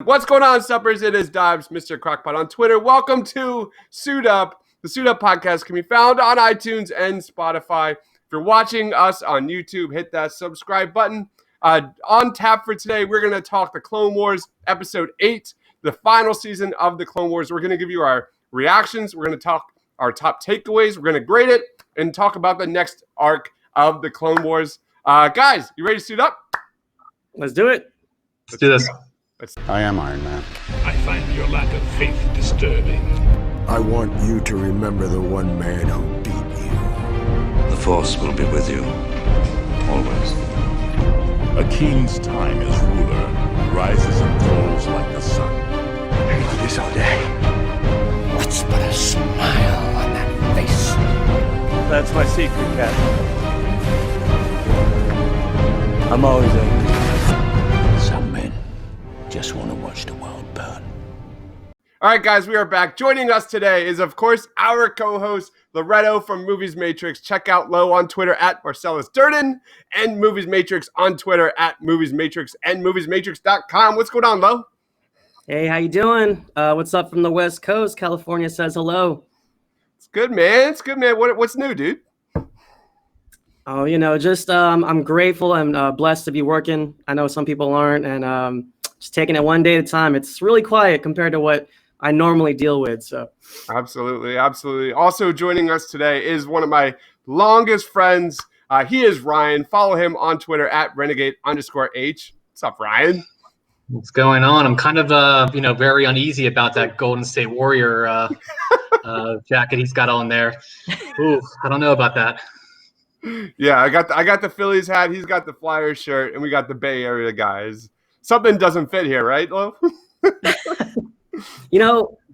What's going on, suppers? It is Dibs, Mr. Crockpot on Twitter. Welcome to Suit Up. The Suit Up podcast can be found on iTunes and Spotify. If you're watching us on YouTube, hit that subscribe button. On tap for today, we're going to talk the Clone Wars Episode 8, the final season of the Clone Wars. We're going to give you our reactions. We're going to talk our top takeaways. We're going to grade it and talk about the next arc of the Clone Wars. Guys, you ready to suit up? Let's do it. Let's do this. I am Iron Man. I find your lack of faith disturbing. I want you to remember the one man who beat you. The Force will be with you, always. A king's time as ruler rises and falls like the sun. I do this all day. What's but a smile on that face? That's my secret, Cat. I'm always angry. Some men just want to watch the world burn. All right, guys, we are back. Joining us today is, of course, our co-host, Loretto from Movies Matrix. Check out Lo on Twitter at Marcellus Durden and Movies Matrix on Twitter at Movies Matrix and moviesmatrix.com. What's going on, Lo? Hey, how you doing? What's up from the West Coast? California says hello. It's good, man. It's good, man. What's new, dude? Oh, just I'm grateful and blessed to be working. I know some people aren't, and just taking it one day at a time. It's really quiet compared to what I normally deal with. So, absolutely. Also joining us today is one of my longest friends. He is Ryan. Follow him on Twitter at renegade_H. What's up, Ryan? What's going on? I'm kind of very uneasy about that Golden State Warrior jacket he's got on there. Ooh, I don't know about that. Yeah, I got the Phillies hat. He's got the Flyers shirt, and we got the Bay Area guys. Something doesn't fit here, right, Lo?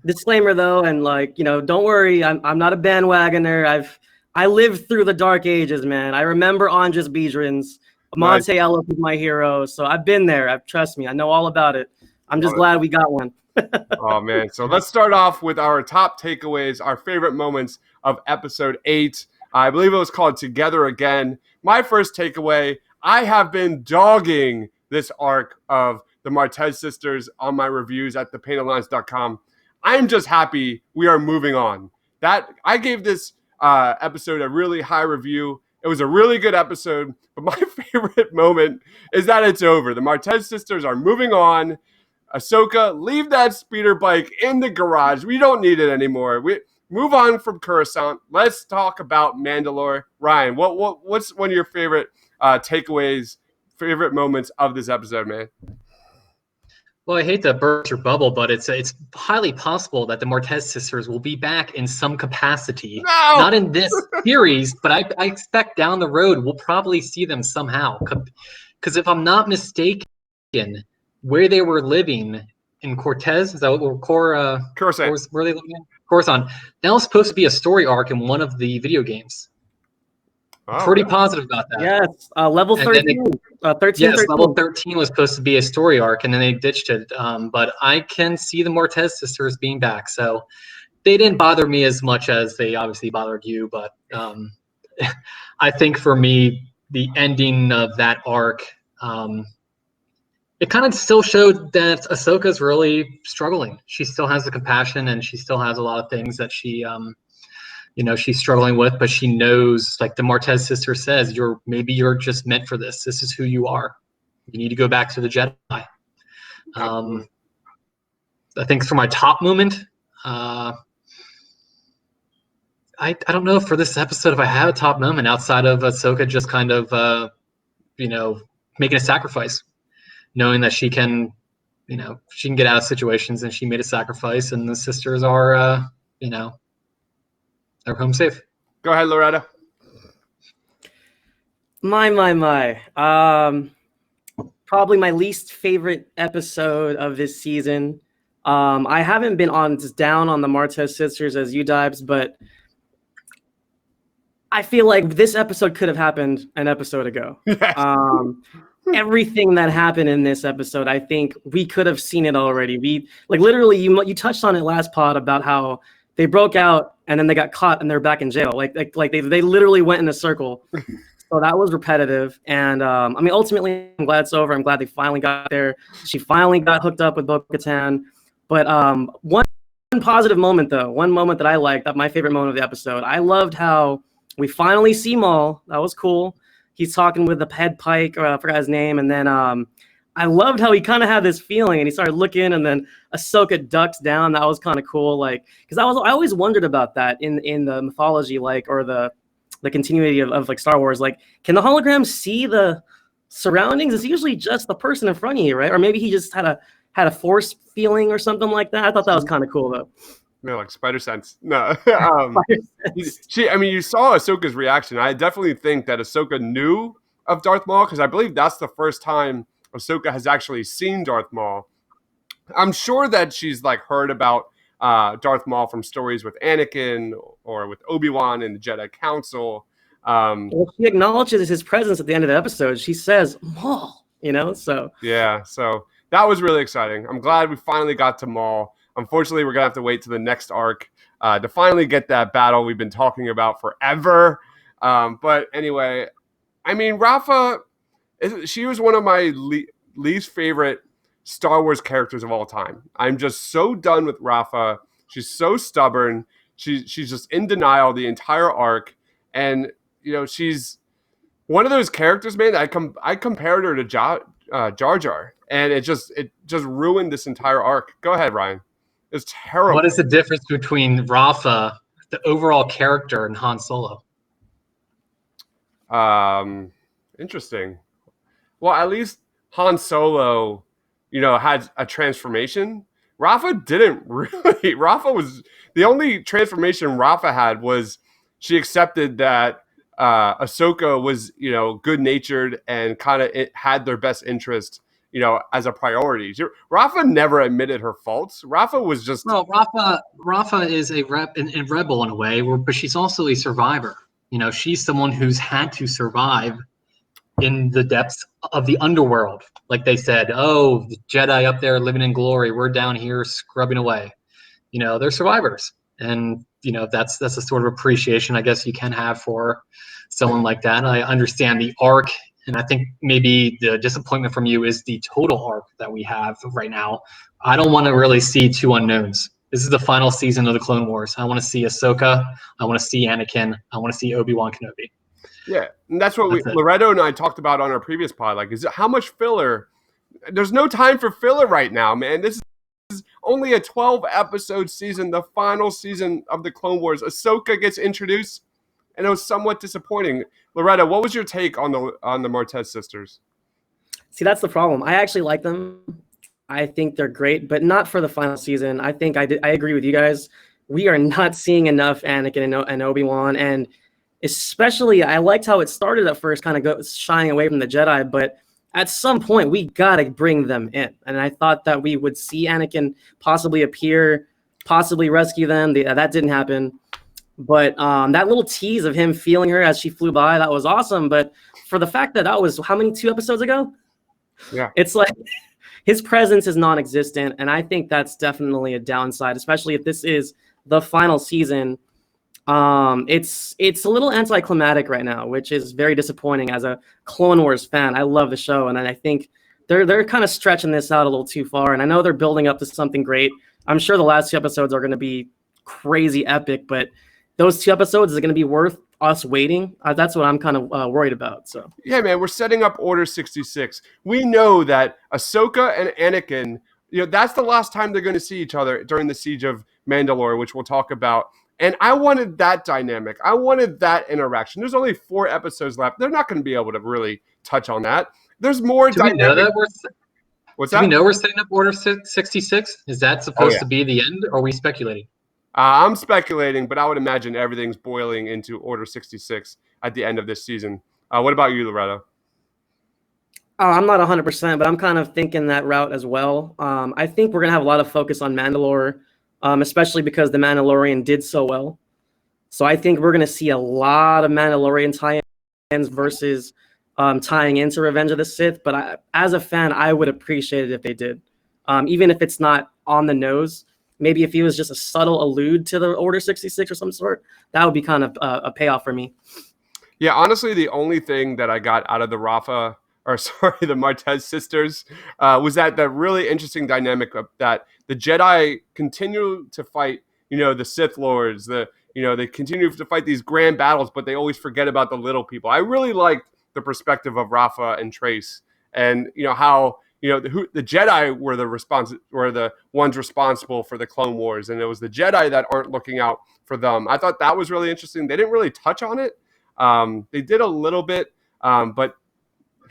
Disclaimer though, and don't worry, I'm not a bandwagoner. I lived through the dark ages, man. I remember Andres Biedrins. Monte Ellis is my hero, so I've been there. Trust me, I know all about it. I'm just glad we got one. Oh man! So let's start off with our top takeaways, our favorite moments of Episode 8. I believe it was called Together Again. My first takeaway: I have been dogging this arc of the Tezz Sisters on my reviews at thepaintlines.com. I'm just happy we are moving on. That I gave this episode a really high review. It was a really good episode, but my favorite moment is that it's over. The Tezz Sisters are moving on. Ahsoka, leave that speeder bike in the garage. We don't need it anymore. We move on from Coruscant. Let's talk about Mandalore. Ryan, what's one of your favorite takeaways, favorite moments of this episode, man? Well, I hate to burst your bubble, but it's highly possible that the Tezz Sisters will be back in some capacity. No! Not in this series, but I expect down the road we'll probably see them somehow. Because if I'm not mistaken, where they were living in Cortez, is that what Coruscant. Where are they living in? Coruscant. That was supposed to be a story arc in one of the video games. Oh, Pretty positive about that. Yes, level 13. 13. Yes, level 13 was supposed to be a story arc, and then they ditched it. But I can see the Tezz Sisters being back, so they didn't bother me as much as they obviously bothered you. But I think for me, the ending of that arc, it kind of still showed that Ahsoka's really struggling. She still has the compassion, and she still has a lot of things that she she's struggling with, but she knows, like the Tezz sister says, maybe you're just meant for this. This is who you are. You need to go back to the Jedi. I think for my top moment, I don't know for this episode if I have a top moment outside of Ahsoka just kind of, making a sacrifice, knowing that she can get out of situations, and she made a sacrifice, and the sisters are, they're home safe. Go ahead, Loretta. My. Probably my least favorite episode of this season. I haven't been down on the Tezz Sisters as you, Dibs, but I feel like this episode could have happened an episode ago. Yes. Everything that happened in this episode, I think we could have seen it already. Literally, you touched on it last pod about how they broke out and then they got caught and they're back in jail. Like they literally went in a circle. So that was repetitive. And I mean, ultimately, I'm glad it's over. I'm glad they finally got there. She finally got hooked up with Bo-Katan. But one positive moment, though, one moment that I liked, that my favorite moment of the episode, I loved how we finally see Maul. That was cool. He's talking with the head Pike, or I forgot his name. And then I loved how he kind of had this feeling and he started looking and then Ahsoka ducks down. That was kind of cool. Like, because I always wondered about that in the mythology, like, or the continuity of like Star Wars. Like, can the hologram see the surroundings? It's usually just the person in front of you, right? Or maybe he just had a force feeling or something like that. I thought that was kind of cool though. Yeah, like spider sense. No. You saw Ahsoka's reaction. I definitely think that Ahsoka knew of Darth Maul because I believe that's the first time Ahsoka has actually seen Darth Maul. I'm sure that she's like heard about Darth Maul from stories with Anakin or with Obi-Wan and the Jedi Council. Well, she acknowledges his presence at the end of the episode. She says, Maul, so. Yeah, so that was really exciting. I'm glad we finally got to Maul. Unfortunately, we're going to have to wait to the next arc to finally get that battle we've been talking about forever. But anyway, I mean, Rafa, she was one of my least favorite Star Wars characters of all time. I'm just so done with Rafa. She's so stubborn. She's just in denial the entire arc. And, she's one of those characters, man, I compared her to Jar Jar. And it just ruined this entire arc. Go ahead, Ryan. It's terrible. What is the difference between Rafa, the overall character, and Han Solo? Interesting. Well, at least Han Solo, had a transformation. Rafa didn't really. Rafa was the only transformation Rafa had was she accepted that Ahsoka was, good-natured and kind of had their best interest, as a priority. Rafa never admitted her faults. Rafa was just... Well, Rafa is a rebel in a way, but she's also a survivor. She's someone who's had to survive in the depths of the underworld. Like they said, oh, the Jedi up there living in glory, we're down here scrubbing away. They're survivors. And, that's a sort of appreciation I guess you can have for someone like that. I understand the arc, and I think maybe the disappointment from you is the total arc that we have right now. I don't want to really see two unknowns. This is the final season of the Clone Wars. I want to see Ahsoka. I want to see Anakin. I want to see Obi-Wan Kenobi. Yeah, and that's what Loretto and I talked about on our previous pod. Like, how much filler? There's no time for filler right now, man. This is only a 12-episode season, the final season of the Clone Wars. Ahsoka gets introduced, and it was somewhat disappointing. Loretto, what was your take on the Tezz sisters? See, that's the problem. I actually like them. I think they're great, but not for the final season. I think I agree with you guys. We are not seeing enough Anakin and Obi-Wan, and especially I liked how it started at first, kind of shying away from the Jedi, but at some point we got to bring them in. And I thought that we would see Anakin possibly appear, possibly rescue them. That didn't happen. But that little tease of him feeling her as she flew by, that was awesome. But for the fact that was how many 2 episodes ago? Yeah. It's like his presence is non-existent. And I think that's definitely a downside, especially if this is the final season. It's a little anticlimactic right now, which is very disappointing as a Clone Wars fan. I love the show, and I think they're kind of stretching this out a little too far. And I know they're building up to something great. I'm sure the last 2 episodes are going to be crazy epic, but those 2 episodes is going to be worth us waiting. That's what I'm kind of worried about. So yeah, man, we're setting up Order 66. We know that Ahsoka and Anakin, that's the last time they're going to see each other during the Siege of Mandalore, which we'll talk about. And I wanted that dynamic. I wanted that interaction. There's only 4 episodes left. They're not going to be able to really touch on that. There's more dynamic. We know that What's do that? we know we're setting up Order 66? Is that supposed to be the end, or are we speculating? I'm speculating, but I would imagine everything's boiling into Order 66 at the end of this season. What about you, Loretto? I'm not 100%, but I'm kind of thinking that route as well. I think we're going to have a lot of focus on Mandalore, especially because The Mandalorian did so well. So I think we're going to see a lot of Mandalorian tie-ins versus tying into Revenge of the Sith. But as a fan, I would appreciate it if they did. Even if it's not on the nose, maybe if he was just a subtle allude to the Order 66 or some sort, that would be kind of a payoff for me. Yeah, honestly, the only thing that I got out of the the Martez sisters, was that the really interesting dynamic of that the Jedi continue to fight, the Sith Lords, they continue to fight these grand battles, but they always forget about the little people. I really liked the perspective of Rafa and Trace, and how the Jedi were the ones responsible for the Clone Wars, and it was the Jedi that aren't looking out for them. I thought that was really interesting. They didn't really touch on it. They did a little bit, but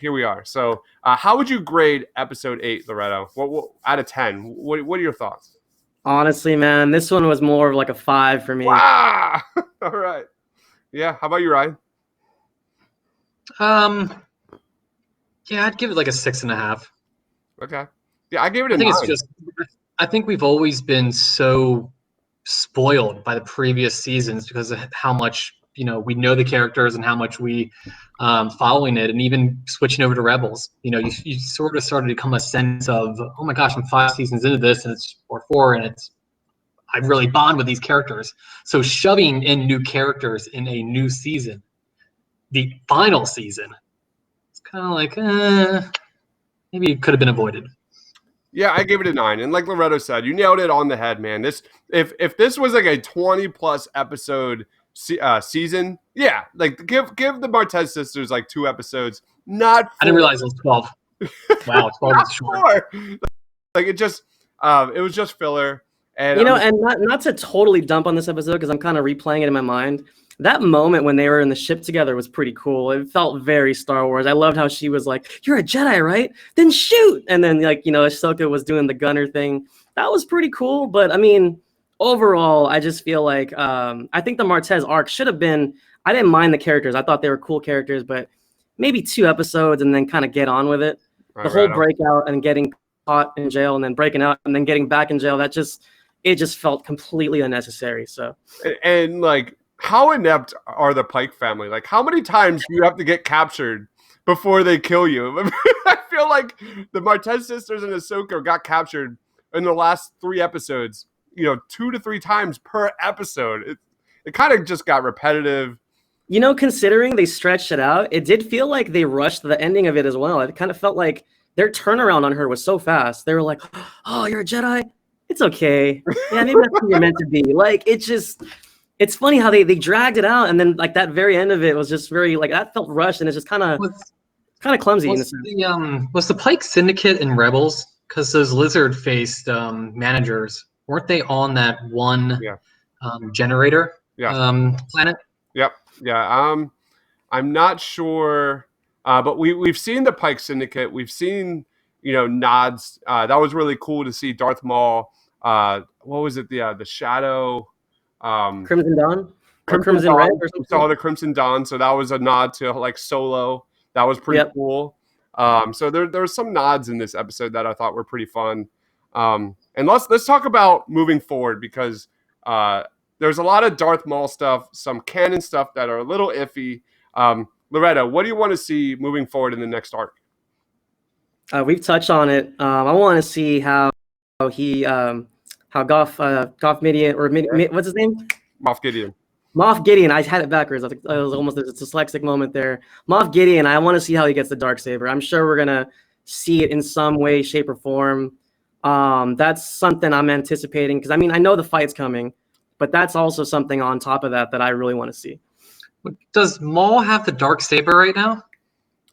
here we are. So, how would you grade episode 8, Loretto? What out of 10? What are your thoughts? Honestly, man, this one was more of like a 5 for me. Wow! All right. Yeah. How about you, Ryan? Yeah, I'd give it like a 6.5. Okay. Yeah, I gave it a I think 9. I think we've always been so spoiled by the previous seasons because of how much we know the characters and how much we following it, and even switching over to Rebels. You sort of started to come a sense of, oh my gosh, I'm 5 seasons into this, and it's or 4, and I really bond with these characters. So shoving in new characters in a new season, the final season, it's kind of like maybe it could have been avoided. Yeah, I gave it a 9, and like Loretto said, you nailed it on the head, man. If this was like a 20+ episode season, yeah, like give the Martez sisters like 2 episodes. Not 4. I didn't realize it was 12. Wow, 12 is short. Like it was just filler. And and not to totally dump on this episode because I'm kind of replaying it in my mind. That moment when they were in the ship together was pretty cool. It felt very Star Wars. I loved how she was like, "You're a Jedi, right? Then shoot!" And then Ahsoka was doing the gunner thing. That was pretty cool. But I mean, overall, I just feel like I think the Martez arc should have been. I didn't mind the characters. I thought they were cool characters, but maybe 2 episodes and then kind of get on with it. The whole breakout and getting caught in jail and then breaking out and then getting back in jail, it just felt completely unnecessary. So and like, how inept are the Pike family? Like, how many times do you have to get captured before they kill you? I feel like the Martez sisters and Ahsoka got captured in the last 3 episodes, 2 to 3 times per episode. It kind of just got repetitive. Considering they stretched it out, it did feel like they rushed the ending of it as well. It kind of felt like their turnaround on her was so fast. They were like, "Oh, you're a Jedi? It's okay. Yeah, maybe that's who you're meant to be." Like, it's funny how they dragged it out, and then like that very end of it was just very like that felt rushed, and it's just kind of clumsy. Was the Pike Syndicate in Rebels? Because those lizard-faced managers, weren't they on that one generator planet? Yep. Yeah. I'm not sure, but we've seen the Pike Syndicate. We've seen nods. That was really cool to see Darth Maul. What was it? The Shadow. Crimson Dawn? Crimson Red or something? Saw the Crimson Dawn, so that was a nod to like Solo. That was pretty cool. So there were some nods in this episode that I thought were pretty fun. And let's talk about moving forward because there's a lot of Darth Maul stuff, some canon stuff that are a little iffy. Loretta, what do you want to see moving forward in the next arc? We've touched on it. I want to see how Goff Midian or what's his name? Moff Gideon. Moff Gideon. I had it backwards. I was almost a dyslexic moment there. Moff Gideon. I want to see how he gets the Darksaber. I'm sure we're gonna see it in some way, shape, or form. That's something I'm anticipating because I know the fight's coming, but that's also something on top of that I really want to see. Does Maul have the Darksaber right now?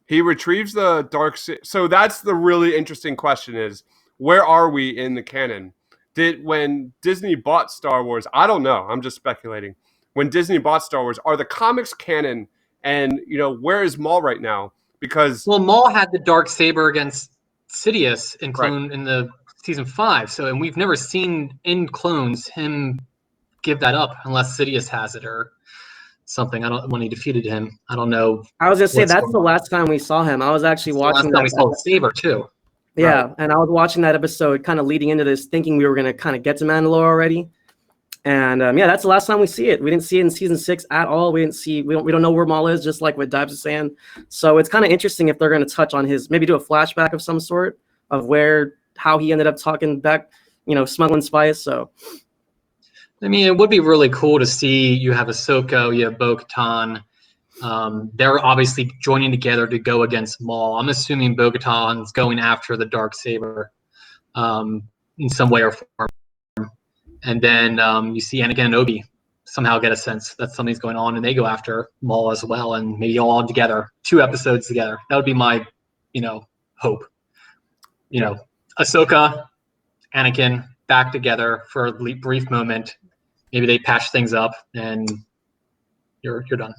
He retrieves the Darksaber. So that's the really interesting question: is where are we in the canon? When Disney bought Star Wars, I don't know. I'm just speculating. When Disney bought Star Wars, are the comics canon? And where is Maul right now? Because Maul had the Darksaber against Sidious in Clone in the season 5. And we've never seen in Clones him give that up unless Sidious has it or something. When he defeated him, I don't know. I was gonna say that's the last time we saw him. I was actually watching. Last time we saw the saber too. Yeah, right. And I was watching that episode, kind of leading into this, thinking we were gonna kind of get to Mandalore already. And that's the last time we see it. We didn't see it in season 6 at all. We don't know where Maul is, just like what Dibes is saying. So it's kind of interesting if they're going to touch on maybe do a flashback of some sort of how he ended up talking back, smuggling spice. So, it would be really cool to see you have Ahsoka, you have Bo-Katan, They're obviously joining together to go against Maul. I'm assuming Bo-Katan's going after the Darksaber in some way or form. And then you see Anakin and Obi somehow get a sense that something's going on, and they go after Maul as well, and maybe all together, 2 episodes together. That would be my, hope. Ahsoka, Anakin back together for a brief moment. Maybe they patch things up, and you're done.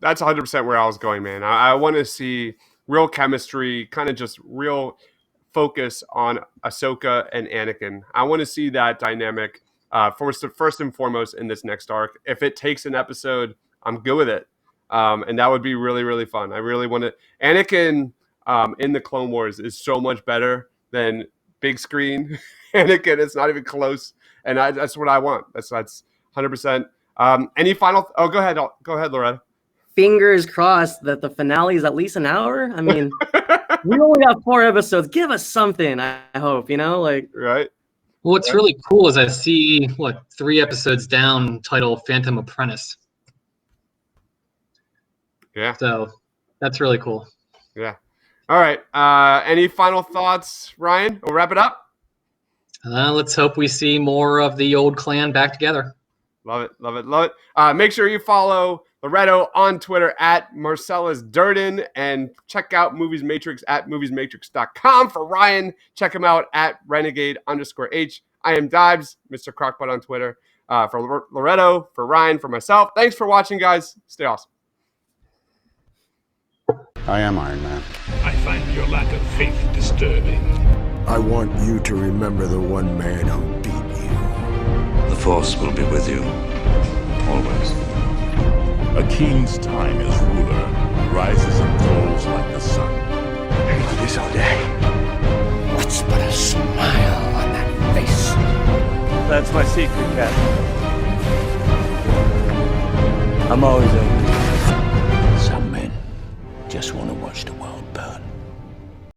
That's 100% where I was going, man. I want to see real chemistry, kind of just real focus on Ahsoka and Anakin. I want to see that dynamic first and foremost in this next arc. If it takes an episode, I'm good with it. And that would be really, really fun. I really want to. Anakin in the Clone Wars is so much better than big screen Anakin. It's not even close. And that's what I want. That's 100%. Any final? Go ahead. Go ahead, Loretta. Fingers crossed that the finale is at least an hour. I mean, we only got 4 episodes. Give us something, I hope, Right. What's really cool is I see 3 episodes down, title Phantom Apprentice. Yeah. So that's really cool. Yeah. All right. Any final thoughts, Ryan? We'll wrap it up. Let's hope we see more of the old clan back together. Love it. Love it. Love it. Make sure you follow Loretto on Twitter at Marcellus Durden, and check out Movies Matrix at moviesmatrix.com. For Ryan, check him out at Renegade_H. I am Dibes, Mr. Crockpot on Twitter. For Loretto, for Ryan, for myself. Thanks for watching, guys. Stay awesome. I am Iron Man. I find your lack of faith disturbing. I want you to remember the one man who beat you. The Force will be with you. Always. A king's time as ruler rises and falls like the sun. I can do this all day. What's but a smile on that face? That's my secret, Captain. I'm always open. Some men just want to watch the world burn.